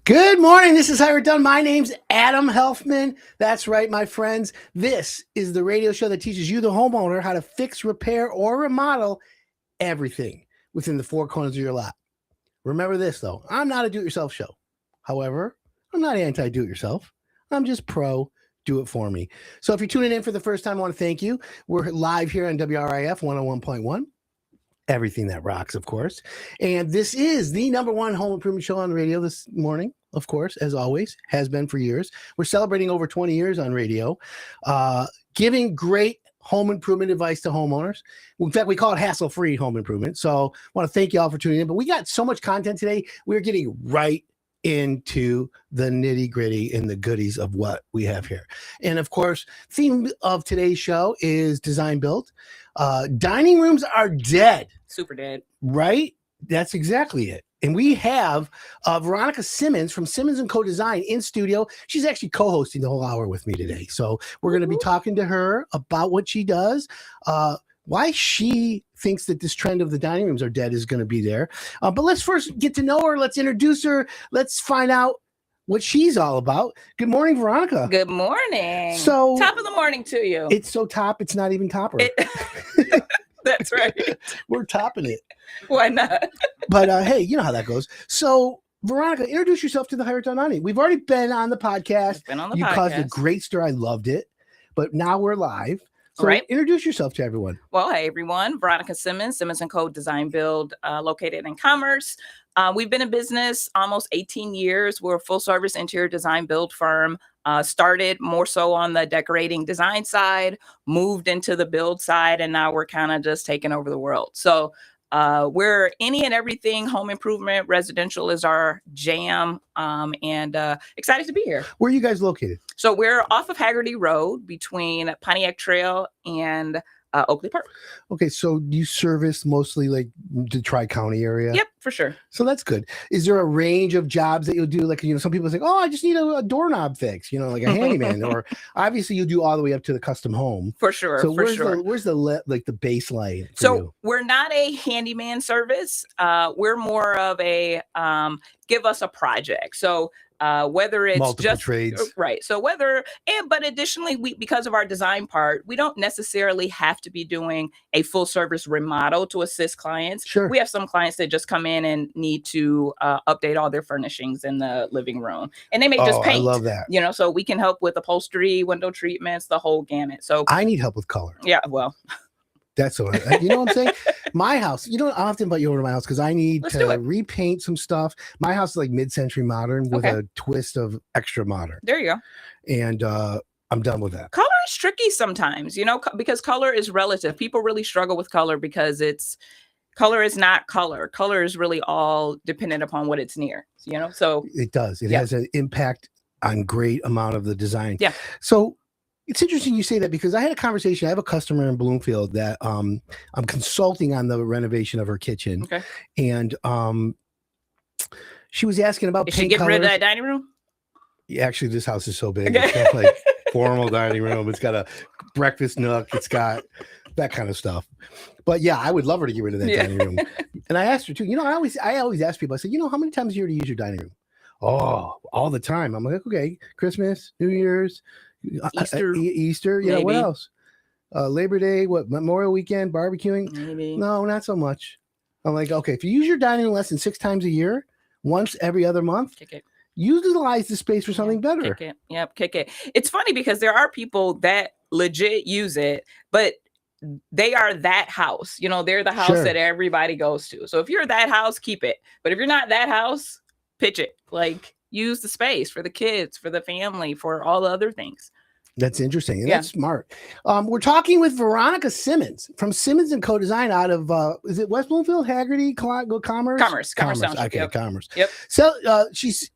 Good morning. This is How We're Done. My name's Adam Helfman. That's right, my friends. This is the radio show that teaches you, the homeowner, how to fix, repair, or remodel everything within the four corners of your lot. Remember this, though. I'm not a do-it-yourself show. However, I'm not anti-do-it-yourself. I'm just pro do it for me. So if you're tuning in for the first time, I want to thank you. We're live here on WRIF 101.1. Everything that rocks, of course. And this is the number one home improvement show on the radio this morning, of course, as always, has been for years. We're celebrating over 20 years on radio, giving great home improvement advice to homeowners. In fact, we call it hassle-free home improvement. So I want to thank you all for tuning in. But we got so much content today. We're getting right into the nitty-gritty and the goodies of what we have here. And of course, theme of today's show is design build. Dining rooms are dead. Super dead. Right? That's exactly it. And we have Veronica Simmons from Simmons & Co. Design in studio. She's actually co-hosting the whole hour with me today. So we're going to be talking to her about what she does, why she thinks that this trend of the dining rooms are dead is going to be there. But let's first get to know her. Let's introduce her. Let's find out what she's all about. Good morning, Veronica. Good morning. So top of the morning to you. It's so top, it's not even topper. That's right. We're topping it. Why not? But hey, you know how that goes. So Veronica, introduce yourself to the Higher Done Audience. We've already been on the podcast. You caused a great stir. I loved it. But now we're live. So introduce yourself to everyone. Well, hey, everyone. Veronica Simmons, Simmons & Co. Design Build, located in Commerce. We've been in business almost 18 years. We're a full-service interior design build firm. Started more so on the decorating design side, moved into the build side, and now we're kind of just taking over the world. So we're any and everything home improvement. Residential is our jam, and excited to be here. Where are you guys located? So we're off of Haggerty Road between Pontiac Trail and Oakley Park. Okay, so you service mostly like the Tri-County area? Yep, for sure. So that's good. Is there a range of jobs that you'll do? Like, some people say, oh, I just need a doorknob fix, like a handyman, or obviously you do all the way up to the custom home. For sure. So where's the baseline? So we're not a handyman service. We're more of a give us a project. So whether it's multiple just trades, right? So but additionally, because of our design part, we don't necessarily have to be doing a full service remodel to assist clients. Sure. We have some clients that just come in and need to update all their furnishings in the living room, and they may just paint. I love that. So we can help with upholstery, window treatments, the whole gamut. So I need help with color. Yeah, well. That's what you know what I'm saying? My house, I'll have to invite you over to my house because I need to repaint some stuff. My house is like mid-century modern with a twist of extra modern. There you go. And I'm done with that. Color is tricky sometimes, because color is relative. People really struggle with color because color is not color. Color is really all dependent upon what it's near, so. It does. It has an impact on great amount of the design. Yeah. So it's interesting you say that because I had a conversation. I have a customer in Bloomfield that I'm consulting on the renovation of her kitchen. Okay. And she was asking about paint colors. Is she getting rid of that dining room? Yeah, actually, this house is so big. It's got like formal dining room. It's got a breakfast nook. It's got that kind of stuff. But yeah, I would love her to get rid of that dining room. And I asked her too. I always ask people. I said, how many times a year do you use your dining room? Oh, all the time. I'm like, okay, Christmas, New Year's. Easter, Maybe. What else? Labor Day, Memorial Weekend, barbecuing? Maybe. No, not so much. I'm like, okay, if you use your dining room less than 6 times a year, once every other month, kick it. Utilize the space for something better. Kick it. Yep, kick it. It's funny because there are people that legit use it, but they are that house. They're the house that everybody goes to. So if you're that house, keep it. But if you're not that house, pitch it. Use the space for the kids, for the family, for all the other things. That's interesting. And that's smart. We're talking with Veronica Simmons from Simmons & Co. Design out of, is it West Bloomfield, Haggerty, Commerce? Commerce. Okay, Commerce. Yep. So she's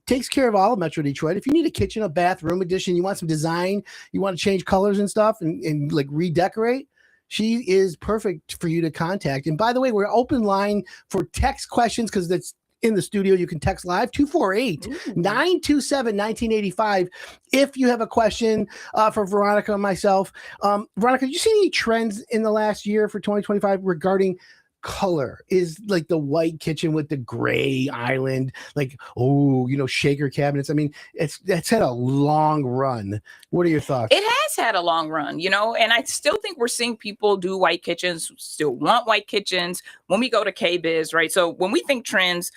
takes care of all of Metro Detroit. If you need a kitchen, a bathroom addition, you want some design, you want to change colors and stuff and redecorate, she is perfect for you to contact. And by the way, we're open line for text questions because that's in the studio. You can text live 248-927-1985 if you have a question for Veronica and myself. Veronica, did you see any trends in the last year for 2025 regarding color? Is like the white kitchen with the gray island, like, oh, shaker cabinets? I mean, it's had a long run. What are your thoughts? It has had a long run, and I still think we're seeing people do white kitchens, still want white kitchens when we go to KBIS, right? So when we think trends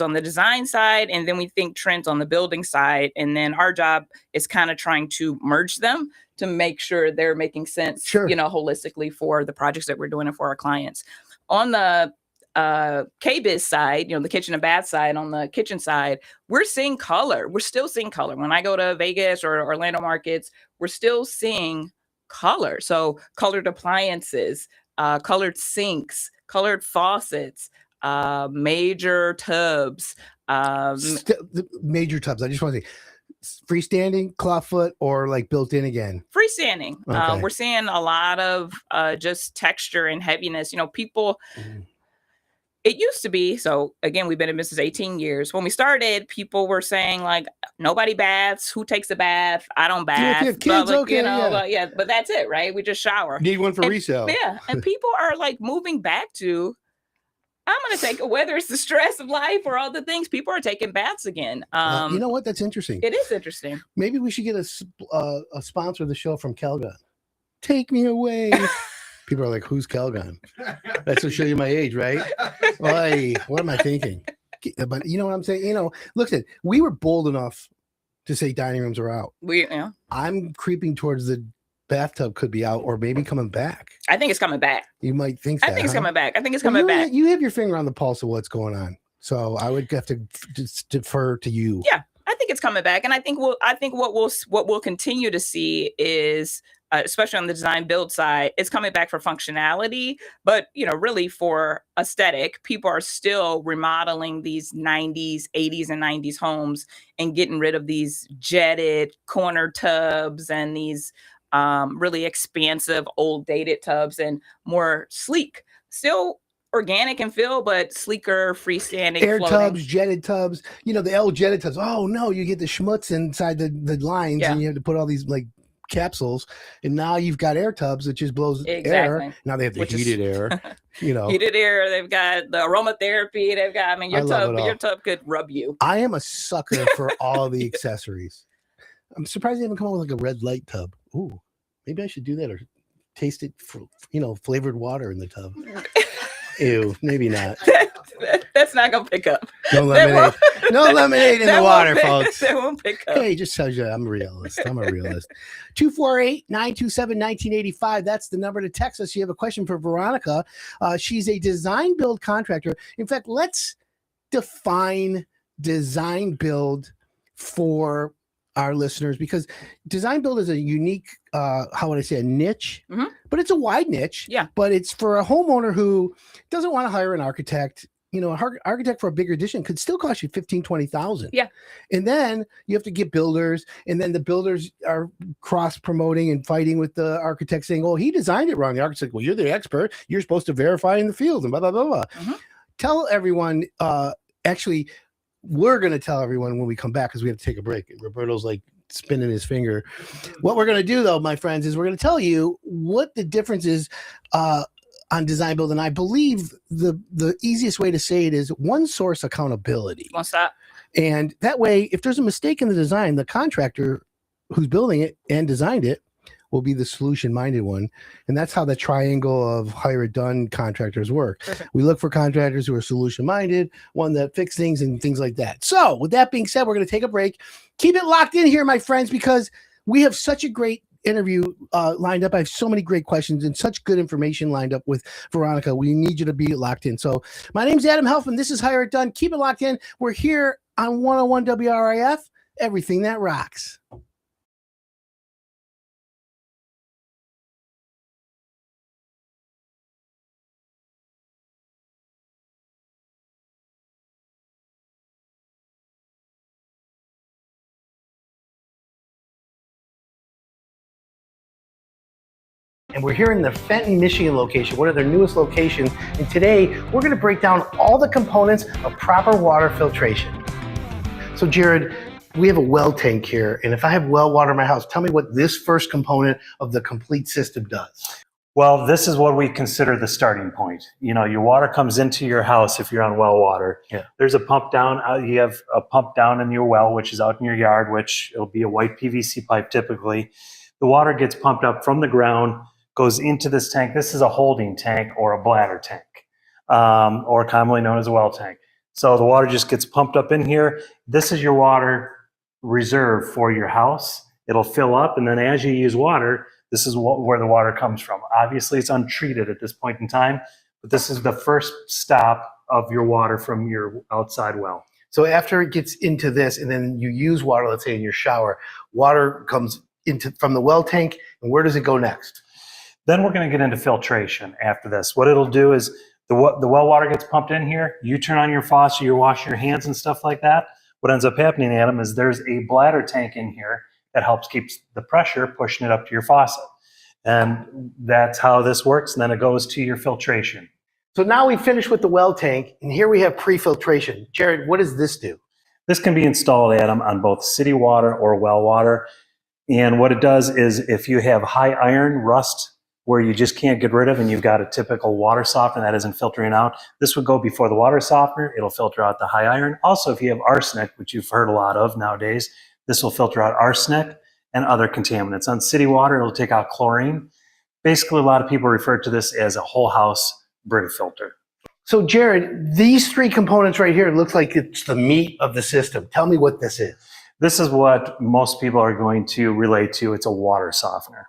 on the design side, and then we think trends on the building side. And then our job is kind of trying to merge them to make sure they're making sense, Sure. Holistically for the projects that we're doing and for our clients. On the KBIS side, the kitchen and bath side, on the kitchen side, we're seeing color. We're still seeing color. When I go to Vegas or Orlando markets, we're still seeing color. So colored appliances, colored sinks, colored faucets, major tubs. Major tubs. I just want to say, freestanding, clawfoot, or like built in again? Freestanding. Okay. We're seeing a lot of just texture and heaviness. People. It used to be, so again, we've been in business 18 years. When we started, people were saying like, nobody baths. Who takes a bath? I don't bath. If you have kids, okay, yeah, but that's it, right? We just shower. Need one for resale. Yeah, and people are like moving back to, I'm going to take, whether it's the stress of life or all the things, people are taking baths again. You know what? That's interesting. It is interesting. Maybe we should get a sponsor of the show from Calgon. Take me away. People are like, who's Calgon? That's to show you my age, right? Oy, what am I thinking? But you know what I'm saying? Look, we were bold enough to say dining rooms are out. I'm creeping towards the bathtub could be out, or maybe coming back. I think it's coming back. You might think that, I think it's coming back. back. You have your finger on the pulse of what's going on. So I would have to just defer to you. Yeah, I think it's coming back. And I think what we'll continue to see is, especially on the design build side, it's coming back for functionality, but really for aesthetic. People are still remodeling these 80s and 90s homes and getting rid of these jetted corner tubs and these really expansive old dated tubs, and more sleek, still organic and feel, but sleeker, freestanding, air floating tubs, jetted tubs. The L jetted tubs. Oh no, you get the schmutz inside the lines, and you have to put all these like capsules, and now you've got air tubs that just blows air. Now they have the heated air. Heated air. They've got the aromatherapy. They've got. I mean, your tub could rub you. I am a sucker for all the accessories. I'm surprised they haven't come up with like a red light tub. Ooh, maybe I should do that, or taste it for flavored water in the tub. Ew, maybe not. That's not gonna pick up. No lemonade. No lemonade in the water, folks. That won't pick up. Hey, just tells you I'm a realist. 248-927-1985. That's the number to text us. You have a question for Veronica. She's a design build contractor. In fact, let's define design build for our listeners, because design build is a unique, how would I say, a niche, but it's a wide niche. Yeah. But it's for a homeowner who doesn't want to hire an architect. An architect for a bigger addition could still cost you $15,000, $20,000. Yeah. And then you have to get builders, and then the builders are cross promoting and fighting with the architect, saying, "Oh, he designed it wrong." The architect's like, "Well, you're the expert. You're supposed to verify in the field," and blah blah blah blah. Tell everyone. Actually, we're going to tell everyone when we come back, because we have to take a break. Roberto's like spinning his finger. What we're going to do, though, my friends, is we're going to tell you what the difference is on design build. And I believe the easiest way to say it is one source accountability. What's that? And that way, if there's a mistake in the design, the contractor who's building it and designed it will be the solution-minded one. And that's how the triangle of hire it done contractors work. Perfect. We look for contractors who are solution-minded, one that fix things and things like that. So with that being said, we're going to take a break. Keep it locked in here, my friends, because we have such a great interview lined up. I have so many great questions and such good information lined up with Veronica. We need you to be locked in. So my name's Adam Helfman. This is Hire It Done. Keep it locked in. We're here on 101 WRIF, everything that rocks. And we're here in the Fenton, Michigan location, one of their newest locations. And today, we're going to break down all the components of proper water filtration. So Jared, we have a well tank here. And if I have well water in my house, tell me what this first component of the complete system does. Well, this is what we consider the starting point. You know, your water comes into your house if you're on well water. Yeah. There's a pump down. You have a pump down in your well, which is out in your yard, which it'll be a white PVC pipe typically. The water gets pumped up from the ground, goes into this tank. This is a holding tank or a bladder tank, or commonly known as a well tank. So the water just gets pumped up in here. This is your water reserve for your house. It'll fill up, and then as you use water, this is where the water comes from. Obviously, it's untreated at this point in time, but this is the first stop of your water from your outside well. So after it gets into this, and then you use water, let's say in your shower, water comes into from the well tank, and where does it go next? Then we're going to get into filtration after this. What it'll do is the well water gets pumped in here. You turn on your faucet, you wash your hands and stuff like that. What ends up happening, Adam, is there's a bladder tank in here that helps keep the pressure pushing it up to your faucet. And that's how this works. And then it goes to your filtration. So now we finished with the well tank, and here we have pre-filtration. Jared, what does this do? This can be installed, Adam, on both city water or well water. And what it does is if you have high iron rust where you just can't get rid of, and you've got a typical water softener that isn't filtering out, this would go before the water softener. It'll filter out the high iron. Also, if you have arsenic, which you've heard a lot of nowadays, this will filter out arsenic and other contaminants. On city water, it'll take out chlorine. Basically, a lot of people refer to this as a whole house Brita filter. So Jared, these three components right here, it looks like it's the meat of the system. Tell me what this is. This is what most people are going to relate to. It's a water softener.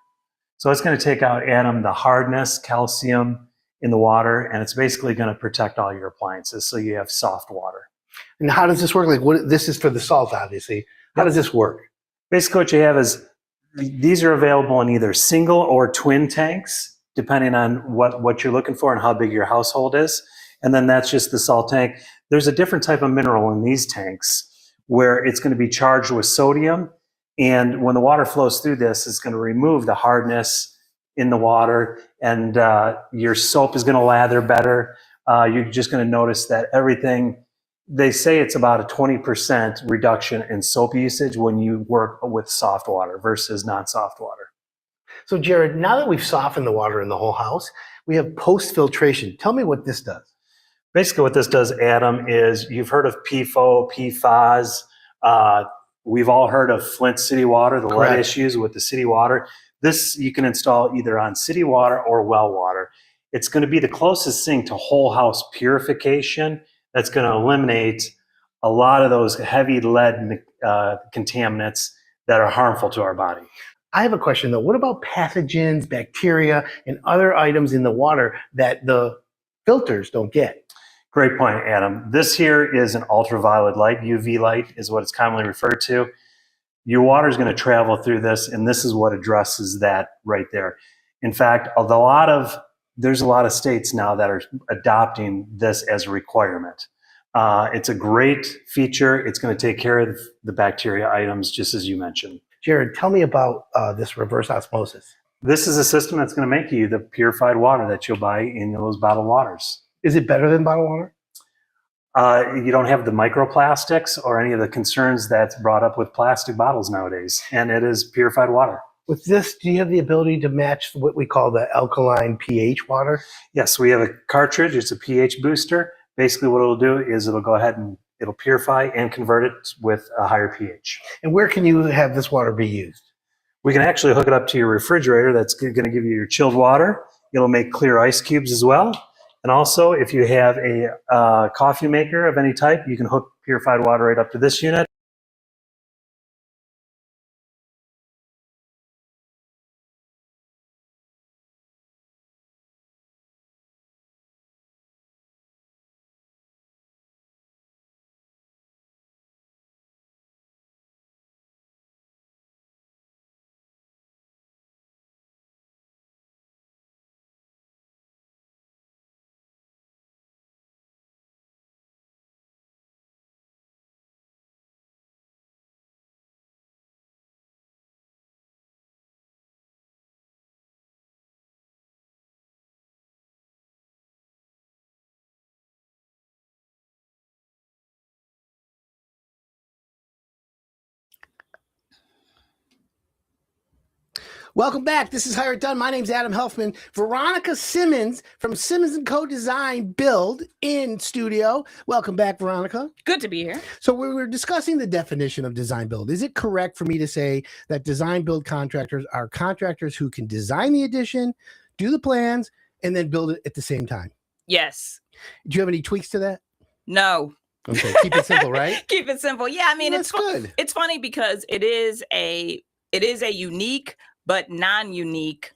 So it's going to take out, Adam, the hardness, calcium in the water, and it's basically going to protect all your appliances so you have soft water. And how does this work? Like, what? This is for the salt, obviously. How does this work? Basically, what you have is these are available in either single or twin tanks, depending on what you're looking for and how big your household is. And then that's just the salt tank. There's a different type of mineral in these tanks where it's going to be charged with sodium. And when the water flows through this, it's going to remove the hardness in the water, and your soap is going to lather better. You're just going to notice that everything, they say it's about a 20% reduction in soap usage when you work with soft water versus non-soft water. So Jared, now that we've softened the water in the whole house, we have post-filtration. Tell me what this does. Basically what this does, Adam, is you've heard of PFO, PFAS. We've all heard of Flint city water, the lead issues with the city water. This you can install either on city water or well water. It's going to be the closest thing to whole house purification that's going to eliminate a lot of those heavy lead contaminants that are harmful to our body. I have a question though. What about pathogens, bacteria, and other items in the water that the filters don't get? Great point, Adam. This here is an ultraviolet light. UV light is what it's commonly referred to. Your water is going to travel through this, and this is what addresses that right there. In fact, there's a lot of states now that are adopting this as a requirement. It's a great feature. It's going to take care of the bacteria items, just as you mentioned. Jared, tell me about this reverse osmosis. This is a system that's going to make you the purified water that you'll buy in those bottled waters. Is it better than bottled water? You don't have the microplastics or any of the concerns that's brought up with plastic bottles nowadays, and it is purified water. With this, do you have the ability to match what we call the alkaline pH water? Yes, we have a cartridge. It's a pH booster. Basically what it'll do is it'll go ahead and it'll purify and convert it with a higher pH. And where can you have this water be used? We can actually hook it up to your refrigerator. That's going to give you your chilled water. It'll make clear ice cubes as well. And also, if you have a coffee maker of any type, you can hook purified water right up to this unit. Welcome back. This is Hire It Done. My name's Adam Helfman. Veronica Simmons from Simmons & Co. Design Build in studio. Welcome back, Veronica. Good to be here. So we were discussing the definition of design build. Is it correct for me to say that design build contractors are contractors who can design the addition, do the plans, and then build it at the same time? Yes. Do you have any tweaks to that? No. Okay, keep it simple, right? Keep it simple. Yeah, I mean, That's good. It's funny because it is a unique but non-unique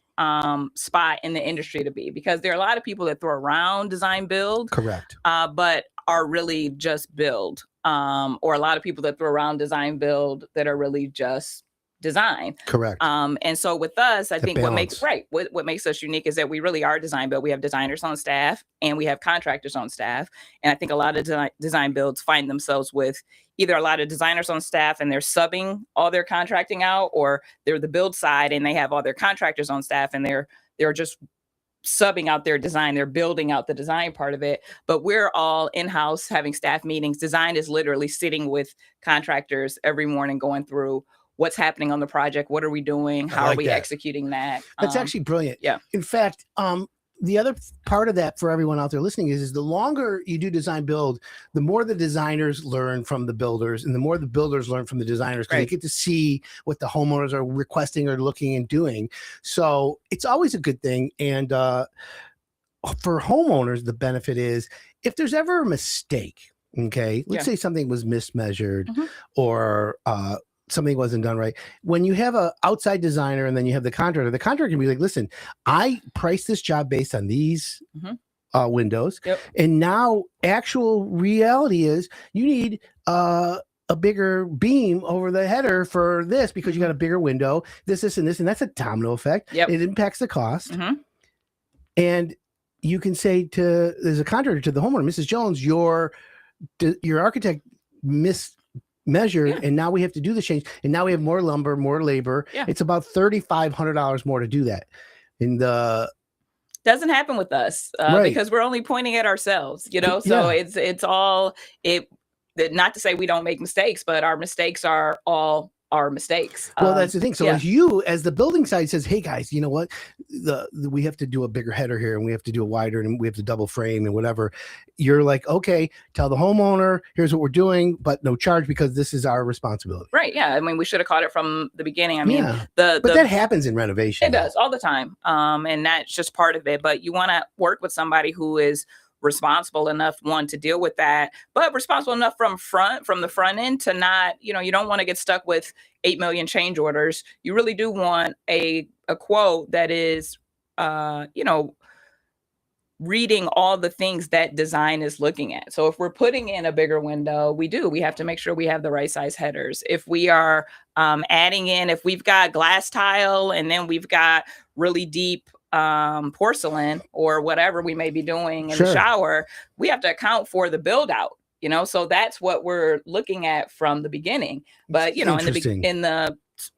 spot in the industry to be, because there are a lot of people that throw around design build, Correct. but are really just build, or a lot of people that throw around design build that are really just design. Correct. And so with us, I The think balance. what makes us unique is that we really are design build. We have designers on staff and we have contractors on staff. And I think a lot of design builds find themselves with either a lot of designers on staff and they're subbing all their contracting out, or they're the build side and they have all their contractors on staff and they're just subbing out their design. They're building out the design part of it, but we're all in-house having staff meetings. Design is literally sitting with contractors every morning going through what's happening on the project. What are we doing? How are we executing that? That's actually brilliant. Yeah. In fact, the other part of that for everyone out there listening is the longer you do design build, the more the designers learn from the builders and the more the builders learn from the designers, because they get to see what the homeowners are requesting or looking and doing. So it's always a good thing. And for homeowners, the benefit is if there's ever a mistake, okay, let's say something was mismeasured or something wasn't done right. When you have an outside designer and then you have the contractor can be like, listen, I priced this job based on these windows. Yep. And now actual reality is you need a bigger beam over the header for this because you got a bigger window, this, and this, and that's a domino effect. Yep. It impacts the cost. And you can say there's a contractor to the homeowner, Mrs. Jones, your architect measured, and now we have to do the change, and now we have more lumber, more labor. It's about $3,500 more to do that. And doesn't happen with us because we're only pointing at ourselves, so it's all not to say we don't make mistakes, but our mistakes are all our mistakes. Well, that's the thing. So as the building side says, hey guys, you know what, we have to do a bigger header here and we have to do a wider and we have to double frame and whatever. You're like, okay, tell the homeowner, here's what we're doing, but no charge because this is our responsibility. Right. Yeah. I mean, we should have caught it from the beginning. I mean, but that happens in renovation. It does all the time. And that's just part of it. But you want to work with somebody who is responsible enough, one, to deal with that, but responsible enough from the front end to not, you don't want to get stuck with 8 million change orders. You really do want a quote that is, reading all the things that design is looking at. So if we're putting in a bigger window, we have to make sure we have the right size headers. If we are adding in, if we've got glass tile and then we've got really deep porcelain or whatever we may be doing in the shower, we have to account for the build out, so that's what we're looking at from the beginning. But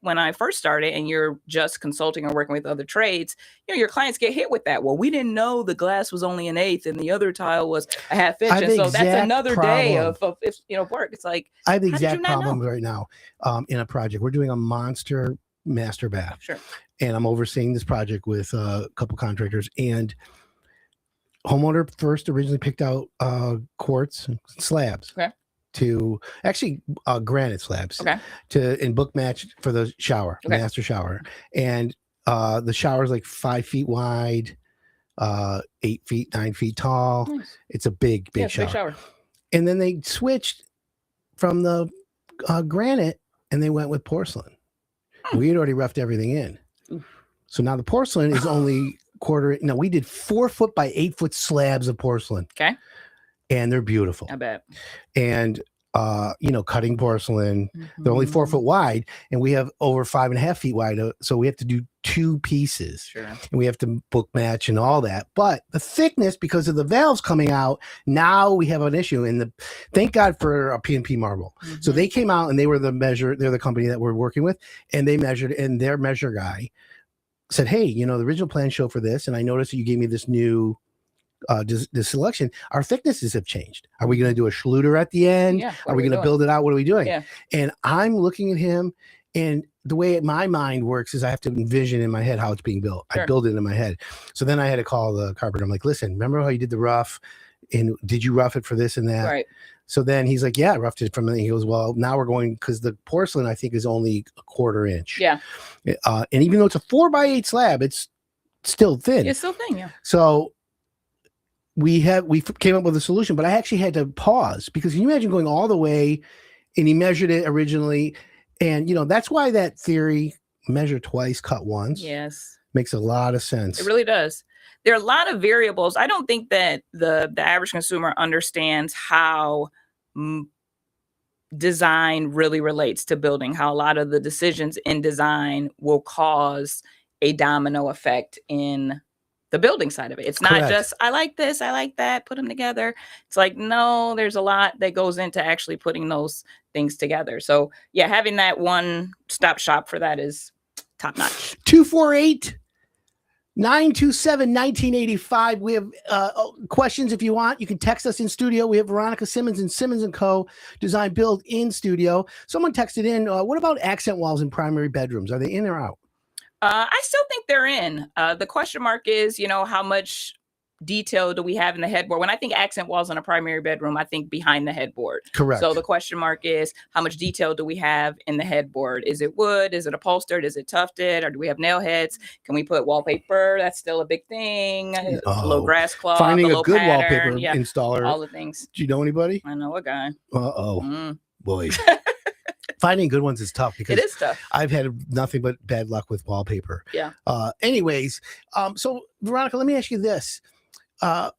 when I first started and you're just consulting or working with other trades, your clients get hit with that. Well, we didn't know the glass was only 1/8 and the other tile was a 1/2 inch. And so that's another day of work. It's like, I have the exact problem right now in a project. We're doing a monster master bath. Sure. And I'm overseeing this project with a couple contractors, and homeowner first originally picked out quartz slabs to actually granite slabs and book match for the shower, master shower. And the shower is like 5 feet wide, 8 feet, 9 feet tall. Nice. It's a big shower. And then they switched from the granite and they went with porcelain. We had already roughed everything in. So now the porcelain is only we did 4 foot by 8 foot slabs of porcelain. Okay. And they're beautiful. I bet. And, cutting porcelain, they're only 4 foot wide and we have over 5.5 feet wide. So we have to do 2 pieces. Sure. And we have to book match and all that. But the thickness, because of the valves coming out, now we have an issue. And thank God for a P&P marble. So they came out and they were they're the company that we're working with, and they measured, and their measure guy said, hey, the original plan showed for this, and I noticed that you gave me this new this selection. Our thicknesses have changed. Are we going to do a Schluter at the end? Yeah, are we going to build it out? What are we doing? Yeah. And I'm looking at him, And the way my mind works is I have to envision in my head how it's being built. I Sure. build it in my head. So then I had to call the carpenter. I'm like, listen, remember how you did the rough? And did you rough it for this and that? Right. So then he's like, yeah, I roughed it from there. He goes, well, now we're going, because the porcelain, I think, is only a 1/4 inch. Yeah. And even though it's a 4x8 slab, it's still thin. It's still thin, yeah. So we came up with a solution, but I actually had to pause, because can you imagine going all the way, and he measured it originally. And, that's why that theory, measure twice, cut once, Yes. makes a lot of sense. It really does. There are a lot of variables. I don't think that the average consumer understands how design really relates to building, how a lot of the decisions in design will cause a domino effect in the building side of it. It's not Correct. just, I like this, I like that, put them together. It's like, no, there's a lot that goes into actually putting those things together. So yeah, having that one-stop shop for that is top notch. 248-927-1985. We have questions if you want. You can text us in studio. We have Veronica Simmons and Simmons & Co. Design Build in studio. Someone texted in, what about accent walls in primary bedrooms? Are they in or out? I still think they're in. The question mark is, how much detail do we have in the headboard? When I think accent walls in a primary bedroom, I think behind the headboard. Correct. So the question mark is, how much detail do we have in the headboard? Is it wood? Is it upholstered? Is it tufted? Or do we have nail heads? Can we put wallpaper? That's still a big thing. A little grass cloth. Finding a little good pattern. wallpaper installer. All the things. Do you know anybody? I know a guy. Boy. Finding good ones is tough, because it is tough. I've had nothing but bad luck with wallpaper. Yeah. Anyways, so Veronica, let me ask you this. I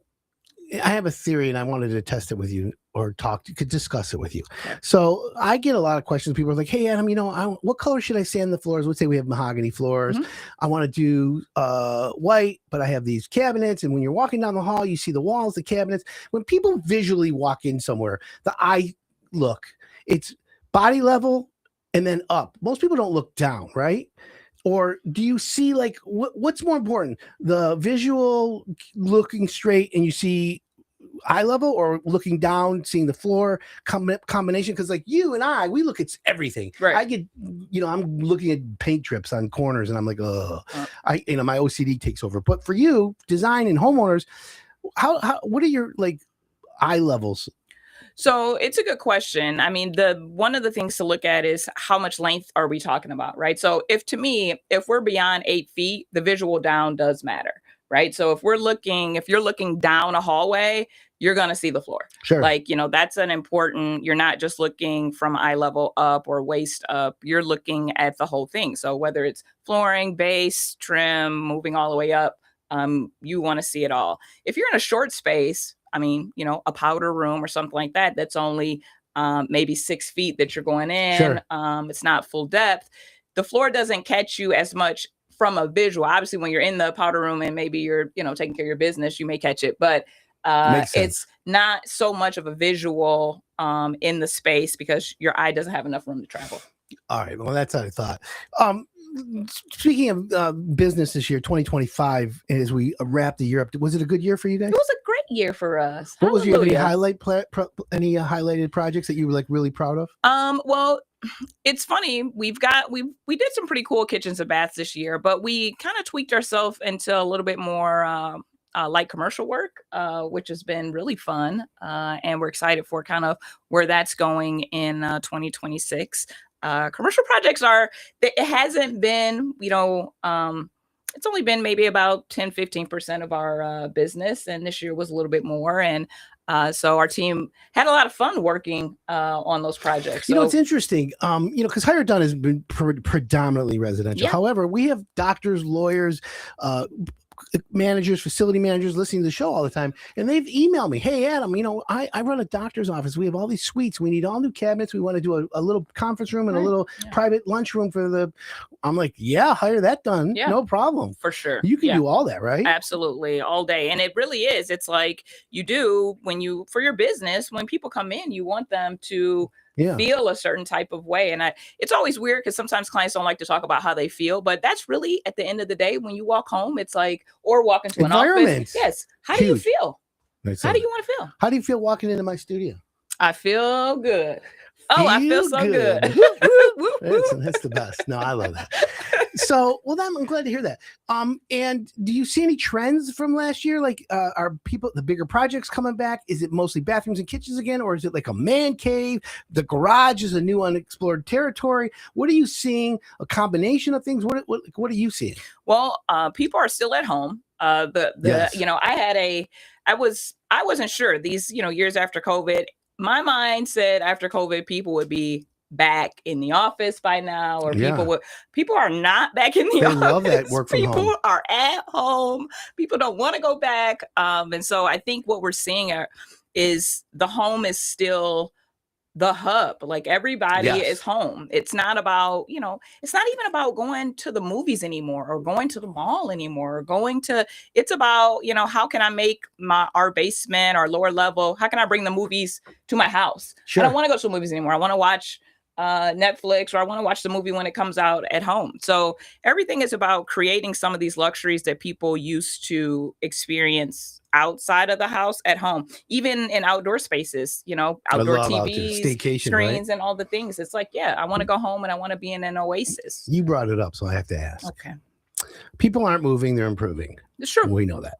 have a theory, and I wanted to test it with you, or could discuss it with you. Okay. So I get a lot of questions. People are like, hey, Adam, what color should I sand the floors? Let's say we have mahogany floors. Mm-hmm. I want to do white, but I have these cabinets. And when you're walking down the hall, you see the walls, the cabinets. When people visually walk in somewhere, the eye look, it's body level and then up. Most people don't look down, right? Or do you see, like, what's more important, the visual looking straight and you see eye level, or looking down, seeing the floor combination? Because like you and we look at everything. Right. I get, I'm looking at paint drips on corners and I'm like, my OCD takes over. But for you, design and homeowners, what are your eye levels? So it's a good question. I mean, one of the things to look at is how much length are we talking about, right? So if we're beyond 8 feet, the visual down does matter, right? So if you're looking down a hallway, you're going to see the floor. Sure. That's an important, you're not just looking from eye level up or waist up, you're looking at the whole thing. So whether it's flooring, base, trim, moving all the way up, you want to see it all. If you're in a short space, a powder room or something like that, that's only maybe 6 feet that you're going in. Sure. It's not full depth. The floor doesn't catch you as much from a visual. Obviously, when you're in the powder room and maybe you're, taking care of your business, you may catch it. But it's not so much of a visual in the space, because your eye doesn't have enough room to travel. All right. Well, that's how I thought. Speaking of business this year, 2025, as we wrap the year up, was it a good year for you guys? It was a great year for us. What was your any Hallelujah. highlighted projects that you were really proud of? Well, it's funny. We did some pretty cool kitchens and baths this year, but we kind of tweaked ourselves into a little bit more light commercial work, which has been really fun. And we're excited for kind of where that's going in 2026. Commercial projects it hasn't been, it's only been maybe about 10-15% of our business. And this year was a little bit more. And so our team had a lot of fun working on those projects. It's interesting, because Higher Done has been predominantly residential. Yeah. However, we have doctors, lawyers, managers, facility managers listening to the show all the time, and they've emailed me, hey Adam, I run a doctor's office, we have all these suites, we need all new cabinets, we want to do a little conference room and a little private lunch room I'm like, yeah, hire that done. No problem. For sure. You can do all that, right? Absolutely, all day. And it really is, it's like you do for your business, when people come in, you want them to feel a certain type of way. And it's always weird, because sometimes clients don't like to talk about how they feel, but that's really, at the end of the day, when you walk home, it's like, or walk into an office. Yes. How do you feel? How do you want to feel? How do you feel walking into my studio? I feel good. Oh, I feel so good. Whoop, whoop. Whoop, whoop. That's the best. No, I love that. So, well, I'm glad to hear that. And do you see any trends from last year? Like, are the bigger projects coming back? Is it mostly bathrooms and kitchens again, or is it like a man cave? The garage is a new unexplored territory. What are you seeing? A combination of things. What are you seeing? Well, people are still at home. Yes. I wasn't sure these, years after COVID. My mind said after COVID, people would be back in the office by now, or people are not back in the office. They love that work from home. People are at home. People don't want to go back. And so I think what we're seeing is the home is still the hub. Like everybody is home. It's not about, it's not even about going to the movies anymore or going to the mall anymore or it's about, how can I make our basement or lower level? How can I bring the movies to my house? Sure. I don't want to go to the movies anymore. I want to watch Netflix, or I want to watch the movie when it comes out at home. So everything is about creating some of these luxuries that people used to experience outside of the house at home, even in outdoor spaces, outdoor TVs, staycation, screens, right? and all the things. It's like, I want to go home and I want to be in an oasis. You brought it up, so I have to ask. Okay. People aren't moving, they're improving. It's true. We know that.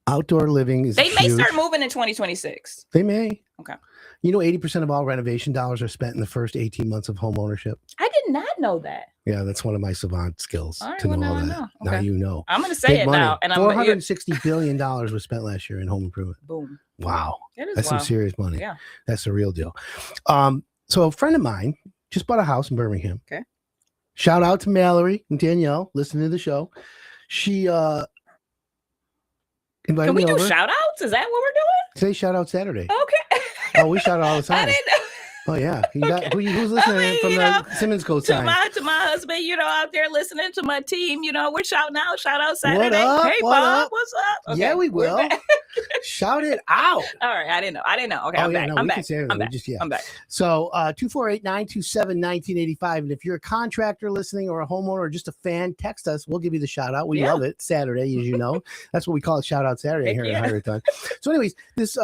Outdoor living is They may start moving in 2026. They may. Okay. 80% of all renovation dollars are spent in the first 18 months of home ownership. I did not know that. Yeah, that's one of my savant skills All know now all I that. know. Now Okay. you know. I'm going to say Big it money. now. And $460 billion was spent last year in home improvement. Boom. Wow. That's some serious money. Yeah. That's the real deal. So a friend of mine just bought a house in Birmingham. Okay. Shout out to Mallory and Danielle listening to the show. She invited Can we me do over. shout outs? Is that what we're doing? Say shout out Saturday. Okay. Oh, we shout out all the time. I didn't know. Oh yeah, who's listening from the Simmons Code side? To my husband, out there listening to my team, we're shouting out, shout out Saturday. What up? Hey What Bob, up? what's up? Okay, Yeah, we we're will. back. Shout it out. All right, I didn't know. Okay, Oh, I'm yeah, back. no, I'm we back. can say I'm everything. back. I'm back. So 248-927-1985. And if you're a contractor listening or a homeowner or just a fan, text us. We'll give you the shout out. We love it. Saturday, as you know. That's what we call it, shout out Saturday here at Higher Ton. So anyways, this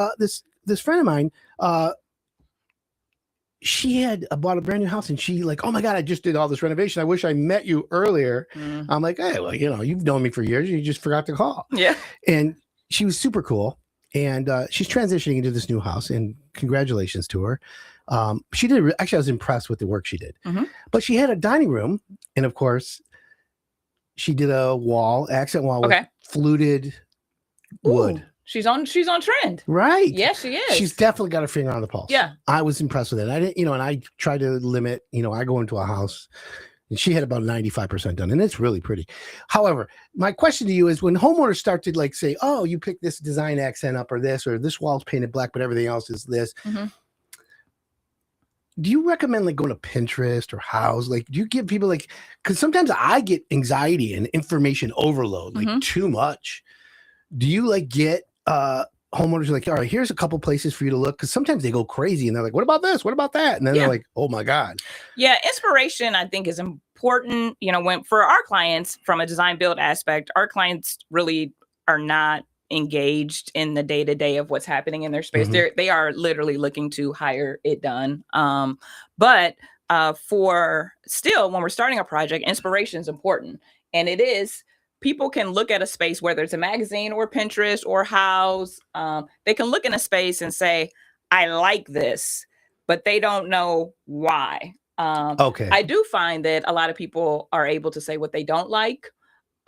friend of mine, she had bought a brand new house and she like, oh my God, I just did all this renovation. I wish I met you earlier. I'm like, hey, well, you've known me for years. You just forgot to call. Yeah. And she was super cool. And she's transitioning into this new house, and congratulations to her. She did. Actually, I was impressed with the work she did. But she had a dining room. And of course, she did a accent wall with fluted wood. She's on trend. Right. Yes, she is. She's definitely got her finger on the pulse. Yeah. I was impressed with it. I didn't, and I try to limit, I go into a house and she had about 95% done, and it's really pretty. However, my question to you is, when homeowners start to like say, oh, you picked this design accent up or this wall's painted black, but everything else is this. Do you recommend like going to Pinterest or House? Like, do you give people because sometimes I get anxiety and information overload, like too much. Do you get homeowners are like, all right, here's a couple places for you to look, because sometimes they go crazy and they're like, what about this? What about that? And then they're like, oh my God. Yeah, inspiration I think is important. When for our clients, from a design build aspect, our clients really are not engaged in the day-to-day of what's happening in their space. They are literally looking to hire it done. But for still, when we're starting a project, inspiration is important. And it is. People can look at a space, whether it's a magazine or Pinterest or House. They can look in a space and say, I like this, but they don't know why. I do find that a lot of people are able to say what they don't like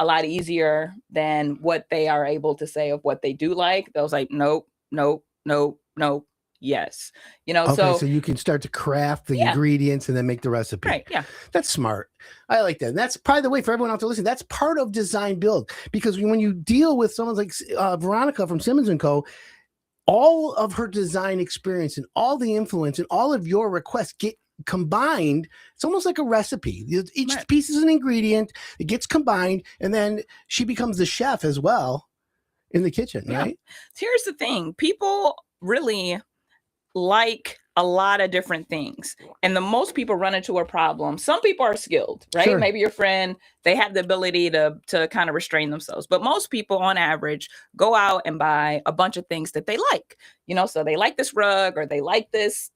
a lot easier than what they are able to say of what they do like. Those like, nope, yes. So you can start to craft the ingredients and then make the recipe. Right. Yeah. That's smart. I like that. And that's, by the way, for everyone out there listening, that's part of design build, because when you deal with someone like Veronica from Simmons & Co., all of her design experience and all the influence and all of your requests get combined. It's almost like a recipe. Each piece is an ingredient. It gets combined, and then she becomes the chef as well in the kitchen, right? Here's the thing. People really like a lot of different things. And the most people run into a problem. Some people are skilled, right? Sure. Maybe your friend, they have the ability to kind of restrain themselves. But most people on average go out and buy a bunch of things that they like. So they like this rug, or they like this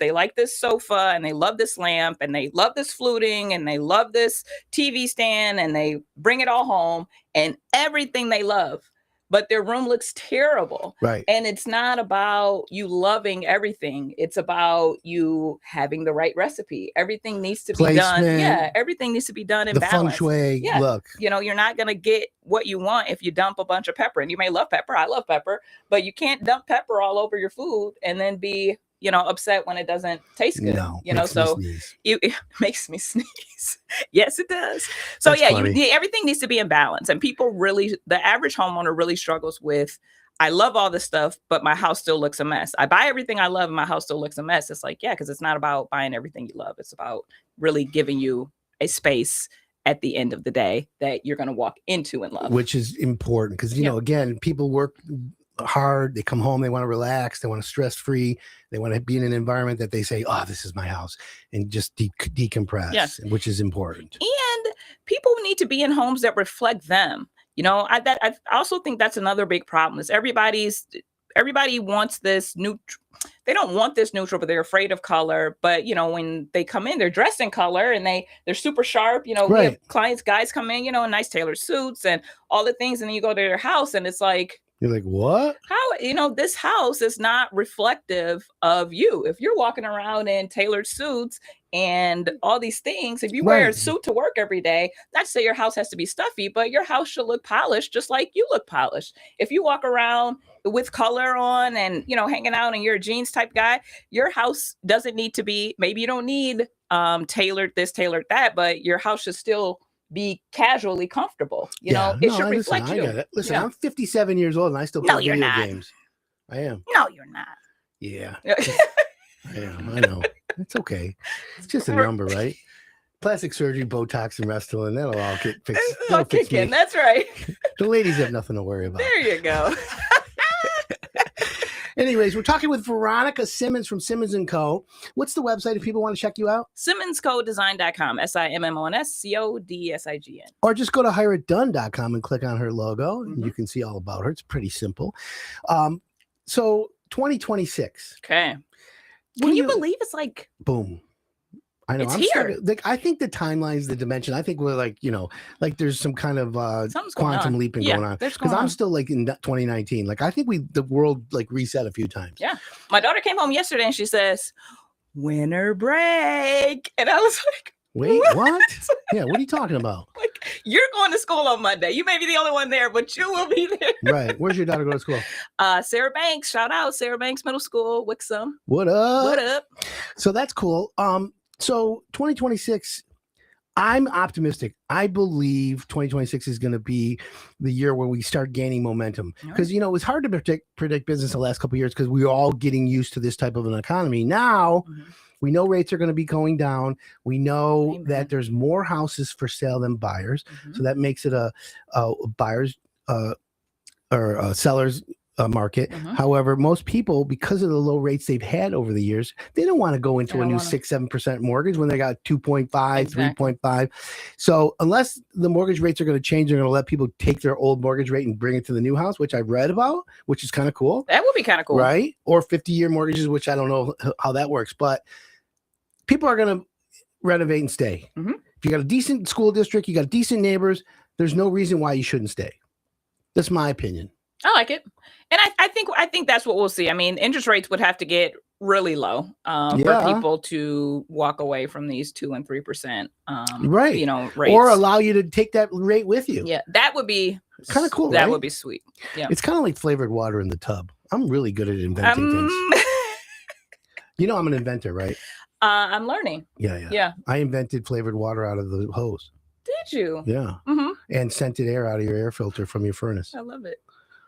sofa, and they love this lamp, and they love this fluting, and they love this TV stand, and they bring it all home and everything they love. But their room looks terrible. Right. And it's not about you loving everything. It's about you having the right recipe. Everything needs to be done. Yeah, everything needs to be done in the balance. Feng shui look. You're not going to get what you want if you dump a bunch of pepper. And you may love pepper. I love pepper. But you can't dump pepper all over your food and then be upset when it doesn't taste good. No, So it makes me sneeze. Yes, it does. So everything needs to be in balance. And the average homeowner really struggles with, I love all this stuff, but my house still looks a mess. I buy everything I love and my house still looks a mess. It's like, because it's not about buying everything you love. It's about really giving you a space at the end of the day that you're going to walk into and love. Which is important because, again, people work hard, they come home, they want to relax, they want to stress free, they want to be in an environment that they say, oh, this is my house, and just decompress, which is important. And people need to be in homes that reflect them. I also think that's another big problem is everybody wants this neutral. They don't want this neutral, but they're afraid of color. But when they come in, they're dressed in color and they're super sharp. We have guys come in, in nice tailored suits and all the things, and then you go to their house and it's like, you're like, what? How, this house is not reflective of you. If you're walking around in tailored suits and all these things, if you wear a suit to work every day, not to say your house has to be stuffy, but your house should look polished just like you look polished. If you walk around with color on and, hanging out and you're a jeans type guy, your house doesn't need to be, maybe you don't need tailored this, tailored that, but your house should still be casually comfortable. It should reflect you. I get it. Listen, I'm 57 years old and I still play video games. I am. No, you're not. Yeah. I am. I know. It's okay. It's just a number, right? Plastic surgery, Botox, and Restylane, that'll all get fixed. That'll kick in. That's right. The ladies have nothing to worry about. There you go. Anyways, we're talking with Veronica Simmons from Simmons & Co. What's the website if people want to check you out? SimmonsCodesign.com. SimmonsCodesign. Or just go to hireitdone.com and click on her logo. Mm-hmm. And you can see all about her. It's pretty simple. So 2026. Okay. Can you believe it's like... Boom. I know. It's here. I think the timelines, the dimension, I think we're like, like there's some kind of quantum leaping going on. Because I'm still like in 2019. Like I think the world like reset a few times. Yeah. My daughter came home yesterday and she says, winter break. And I was like, wait, what? Yeah, what are you talking about? Like, you're going to school on Monday. You may be the only one there, but you will be there. Right. Where's your daughter go to school? Sarah Banks. Shout out Sarah Banks Middle School, Wixom. What up? What up? So that's cool. So 2026, I'm optimistic. I believe 2026 is going to be the year where we start gaining momentum. Because, it was hard to predict business the last couple of years because we were all getting used to this type of an economy. Now, we know rates are going to be going down. We know that there's more houses for sale than buyers. So that makes it a buyer's or a seller's market. However, most people, because of the low rates they've had over the years, they don't want to go into a new 6-7% mortgage when they got 2.5, 3.5. So unless the mortgage rates are going to change, they're going to let people take their old mortgage rate and bring it to the new house, which I read about, which is kind of cool. That would be kind of cool. Right? Or 50-year mortgages, which I don't know how that works, but people are going to renovate and stay. If you got a decent school district, you got decent neighbors, there's no reason why you shouldn't stay. That's my opinion. I like it. And I think that's what we'll see. I mean, interest rates would have to get really low for people to walk away from these 2% and 3%. Rates. Or allow you to take that rate with you. Yeah, that would be kind of cool. That would be sweet. Yeah, it's kind of like flavored water in the tub. I'm really good at inventing things. I'm an inventor, right? I'm learning. Yeah. I invented flavored water out of the hose. Did you? Yeah. And scented air out of your air filter from your furnace. I love it.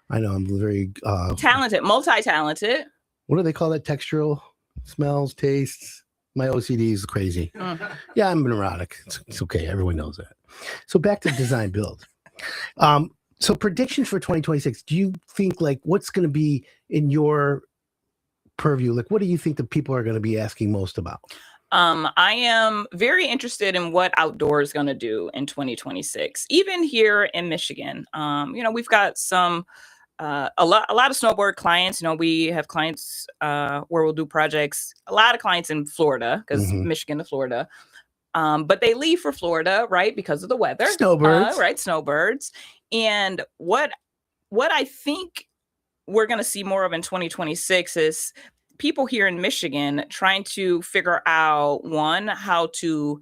I know I'm very talented, multi-talented. What do they call that? Textural smells, tastes. My OCD is crazy. Yeah, I'm neurotic. It's okay. Everyone knows that. So back to design build. So predictions for 2026. Do you think like what's going to be in your purview? Like, what do you think the people are going to be asking most about? I am very interested in what outdoor is going to do in 2026, even here in Michigan. We've got some a lot of snowboard clients. We have clients where we'll do projects. A lot of clients in Florida because Michigan to Florida. But they leave for Florida, right, because of the weather. Snowbirds, right? Snowbirds. And what I think we're going to see more of in 2026 is people here in Michigan trying to figure out, one, how to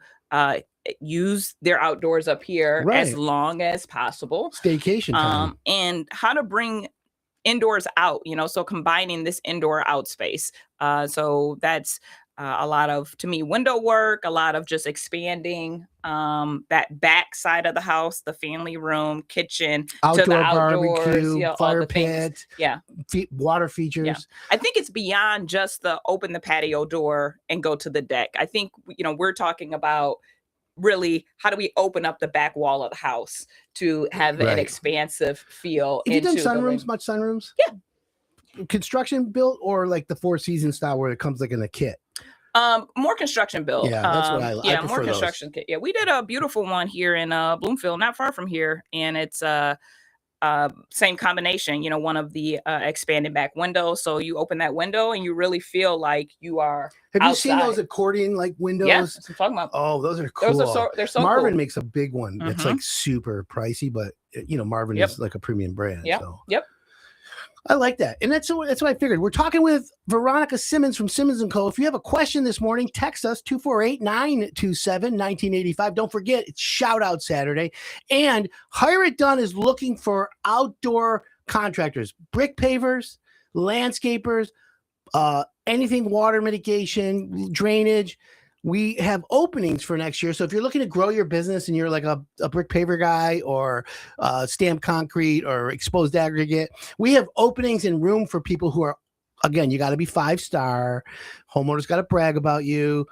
use their outdoors up here as long as possible. Staycation time. And how to bring indoors out, so combining this indoor out space. So that's a lot of, to me, window work, a lot of just expanding that back side of the house, the family room, kitchen, outdoor to the outdoors, barbecue, fire pit, water features. Yeah. I think it's beyond just the open the patio door and go to the deck. I think, we're talking about really how do we open up the back wall of the house to have an expansive feel. Have you done sunrooms, much sunrooms? Yeah. Construction built or like the Four Seasons style where it comes like in a kit? More construction built. Yeah, that's what I like. Yeah, more construction kit. Yeah, we did a beautiful one here in Bloomfield, not far from here, and it's same combination. One of the expanded back windows, so you open that window and you really feel like you are. Have outside. You seen those accordion like windows? Yeah, that's what I'm talking about. Oh, those are cool. They're so Marvin cool. makes a big one. It's like super pricey, but Marvin is like a premium brand. Yeah. So. Yep. I like that. And that's what I figured. We're talking with Veronica Simmons from Simmons & Co. If you have a question this morning, text us 248-927-1985. Don't forget, it's Shout Out Saturday. And Hire It Done is looking for outdoor contractors, brick pavers, landscapers, anything water mitigation, drainage. We have openings for next year. So if you're looking to grow your business and you're like a brick paver guy or stamped concrete or exposed aggregate, we have openings and room for people who are, again, you got to be 5-star. Homeowners got to brag about you.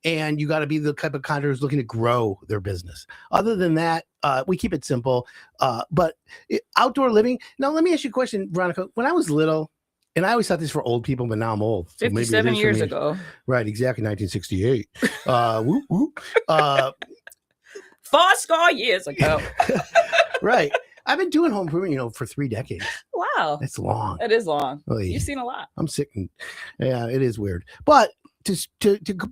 And you got to be the type of contractor who's looking to grow their business. Other than that, we keep it simple. But outdoor living. Now, let me ask you a question, Veronica. When I was little, and I always thought this for old people, but now I'm old. So 57 years ago. Right, exactly, 1968. Whoop, whoop. 4 years ago. Right. I've been doing home improvement, for 3 decades. Wow. That's long. It is long. Really. You've seen a lot. I'm sick. Yeah, it is weird. But to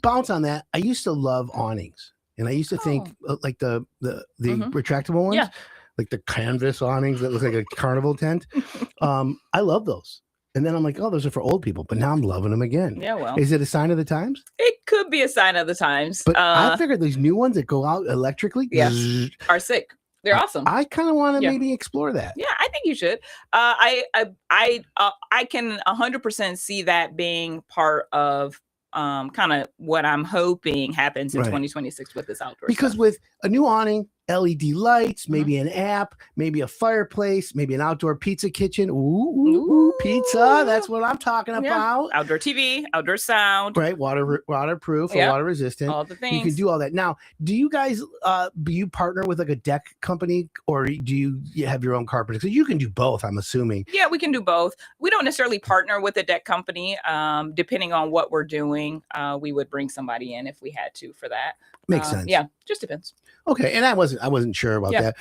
bounce on that, I used to love awnings. And I used to think like the retractable ones. Yeah. Like the canvas awnings that look like a carnival tent. I love those. And then I'm like, oh, those are for old people. But now I'm loving them again. Yeah, well. Is it a sign of the times? It could be a sign of the times. But I figured these new ones that go out electrically are sick. They're awesome. I kind of want to maybe explore that. Yeah, I think you should. I can 100% see that being part of kind of what I'm hoping happens in 2026 with this outdoor because stuff. With a new awning, LED lights, maybe an app, maybe a fireplace, maybe an outdoor pizza kitchen. Ooh, pizza. That's what I'm talking about. Outdoor TV, outdoor sound. Right. Waterproof or water resistant. All the things. You can do all that. Now, do you guys, you partner with like a deck company or do you have your own carpenter? Because you can do both, I'm assuming. Yeah, we can do both. We don't necessarily partner with a deck company. Depending on what we're doing, we would bring somebody in if we had to for that. Makes sense. Yeah, just depends. Okay, and I wasn't sure about that.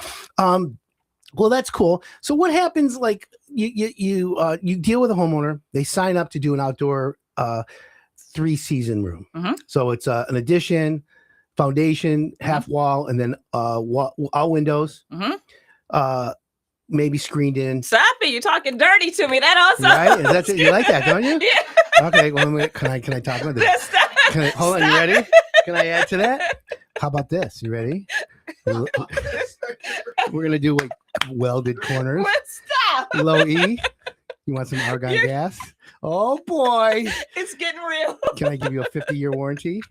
Well, that's cool. So what happens? Like you deal with a homeowner, they sign up to do an outdoor 3-season room. So it's an addition, foundation, half wall, and then all windows. Maybe screened in. Stop it! You're talking dirty to me. That also. Right? You like that, don't you? Yeah. Okay. Well, can I talk about this? Hold on. You ready? Can I add to that? How about this? You ready? We're gonna do like welded corners. Stop. Low E. You want some argon gas? Oh boy. It's getting real. Can I give you a 50-year warranty?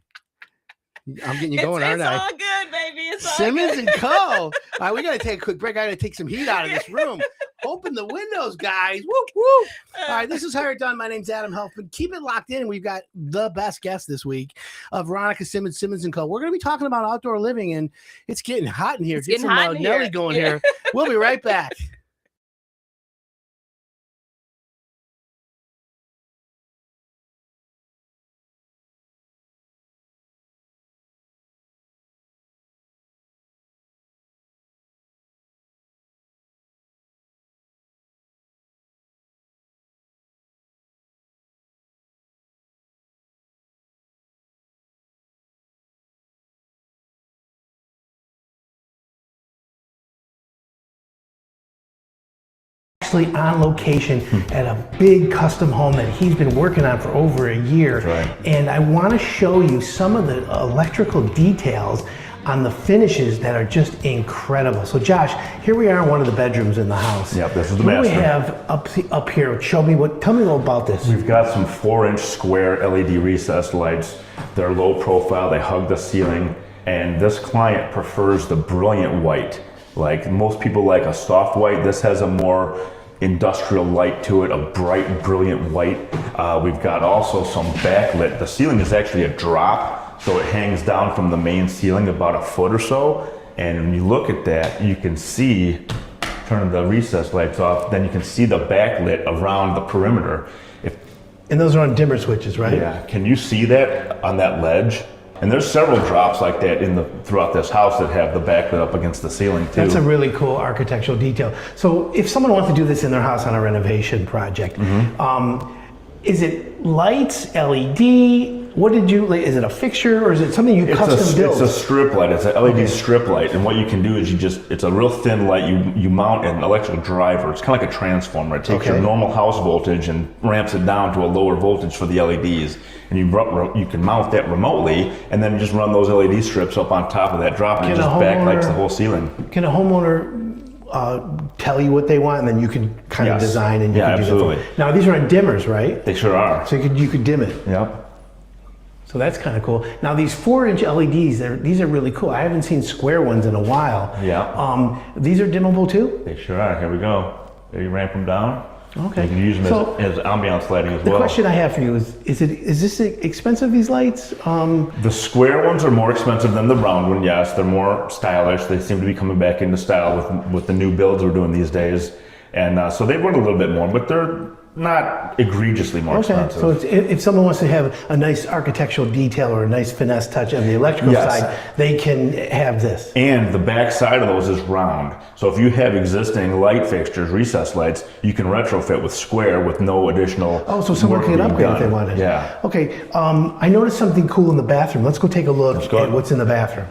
I'm getting you going, aren't I? It's all good, baby. It's all Simmons good. & Co. All right, we got to take a quick break. I got to take some heat out of this room. Open the windows, guys. Woo, woo. All right, this is Hire It Done. My name's Adam Helfman. Keep it locked in. We've got the best guest this week, Veronica Simmons, Simmons & Co. We're going to be talking about outdoor living, and it's getting hot in here. It's getting hot in here. Nelly going here. We'll be right back. actually on location at a big custom home that he's been working on for over a year. That's right. And I want to show you some of the electrical details on the finishes that are just incredible. So Josh, here we are in one of the bedrooms in the house. Yep, this is the What do we master. have up here? Tell me about this. We've got some 4-inch square LED recessed lights. They're low profile, they hug the ceiling, and this client prefers the brilliant white. Like most people like a soft white, this has a more industrial light to it, a bright, brilliant white. We've got also some backlit. The ceiling is actually a drop, so it hangs down from the main ceiling about a foot or so. And when you look at that, you can see, turn the recessed lights off, then you can see the backlit around the perimeter. And those are on dimmer switches, right? Yeah, can you see that on that ledge? And there's several drops like that throughout this house that have the backlit up against the ceiling too. That's a really cool architectural detail. So if someone wants to do this in their house on a renovation project, is it lights, LED? What did you, like, is it a fixture or is it something you custom build? It's a strip light. It's an LED strip light. And what you can do is it's a real thin light. You mount an electrical driver. It's kind of like a transformer. It takes your normal house voltage and ramps it down to a lower voltage for the LEDs. And you can mount that remotely and then just run those LED strips up on top of that drop and it just backlights the whole ceiling. Can a homeowner tell you what they want and then you can kind of design and you can do absolutely. that? Now these are on dimmers, right? They sure are. So you could dim it. Yep. So that's kind of cool. Now these 4-inch LEDs, these are really cool. I haven't seen square ones in a while. Yeah. These are dimmable too? They sure are. Here we go. There you ramp them down. Okay. You can use them as ambiance lighting as well. The question I have for you is this expensive, these lights? The square ones are more expensive than the round one, yes. They're more stylish. They seem to be coming back into style with the new builds we're doing these days. And so they run a little bit more, but they're not egregiously more expensive. So if someone wants to have a nice architectural detail or a nice finesse touch on the electrical side, they can have this. And the back side of those is round. So if you have existing light fixtures, recessed lights, you can retrofit with square with no additional so someone can upgrade if they done. wanted. Yeah. Okay, I noticed something cool in the bathroom. Let's go take a look at what's in the bathroom.